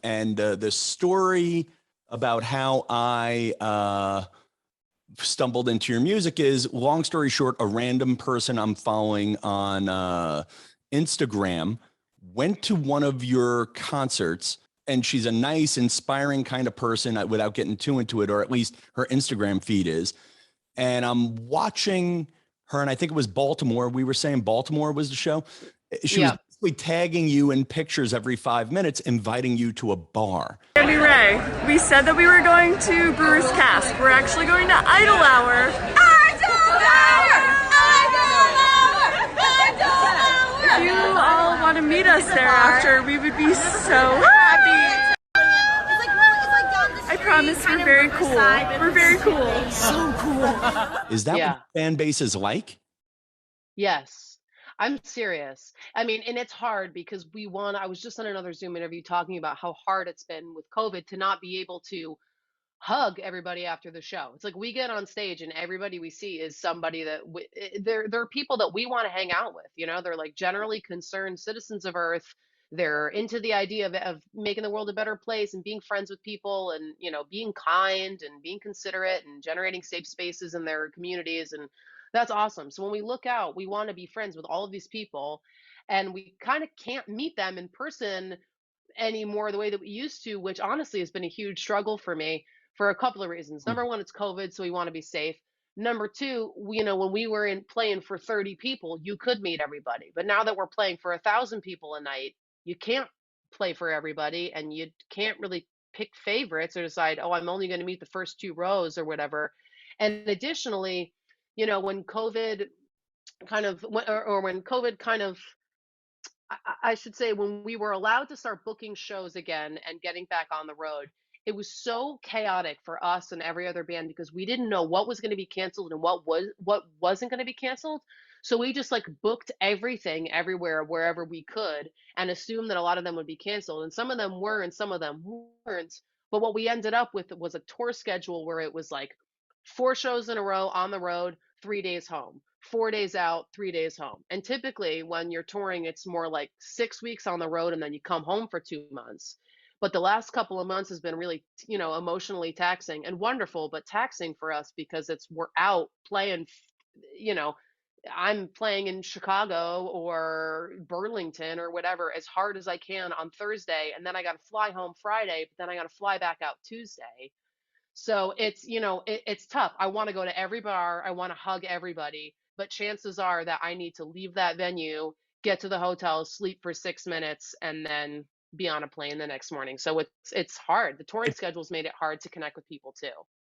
And the story about how I stumbled into your music is, long story short, a random person I'm following on Instagram went to one of your concerts, and she's a nice, inspiring kind of person without getting too into it, or at least her Instagram feed is. And I'm watching her, and I think it was Baltimore. We were saying Baltimore was the show. She was Yeah. basically tagging you in pictures every 5 minutes, inviting you to a bar. Sammy Rae. We said that we were going to Brewer's Cask. We're actually going to Idle Hour. Idle Hour! Idle Hour! If you all want to meet us there after, we would be so happy. I promise we're very cool. We're very cool. So cool. Is that what fan base is like? Yes. I'm serious. I mean, and it's hard because I was just on another Zoom interview talking about how hard it's been with COVID to not be able to hug everybody after the show. It's like we get on stage and everybody we see is somebody that they're people that we want to hang out with. You know, they're like generally concerned citizens of Earth. They're into the idea of making the world a better place and being friends with people and, you know, being kind and being considerate and generating safe spaces in their communities. And that's awesome. So when we look out, we want to be friends with all of these people, and we kind of can't meet them in person anymore the way that we used to, which honestly has been a huge struggle for me for a couple of reasons. Number one, it's COVID, so we want to be safe. Number two, you know, when we were in playing for 30 people, you could meet everybody. But now that we're playing for 1,000 people a night, you can't play for everybody, and you can't really pick favorites or decide, oh, I'm only going to meet the first two rows or whatever. And additionally, you know, when COVID kind of, or when COVID kind of I should say, when we were allowed to start booking shows again and getting back on the road, it was so chaotic for us and every other band because we didn't know what was going to be canceled and what wasn't going to be canceled. So we just like booked everything everywhere wherever we could and assumed that a lot of them would be canceled, and some of them were and some of them weren't. But what we ended up with was a tour schedule where it was like 4 shows in a row on the road, 3 days home, 4 days out, 3 days home. And typically, when you're touring, it's more like 6 weeks on the road and then you come home for 2 months. But the last couple of months has been really, you know, emotionally taxing and wonderful, but taxing for us because we're out playing, you know, I'm playing in Chicago or Burlington or whatever as hard as I can on Thursday. And then I got to fly home Friday, but then I got to fly back out Tuesday. So it's, you know, it's tough. I want to go to every bar. I want to hug everybody, but chances are that I need to leave that venue, get to the hotel, sleep for 6 minutes, and then be on a plane the next morning. So it's hard. The touring schedule's made it hard to connect with people too.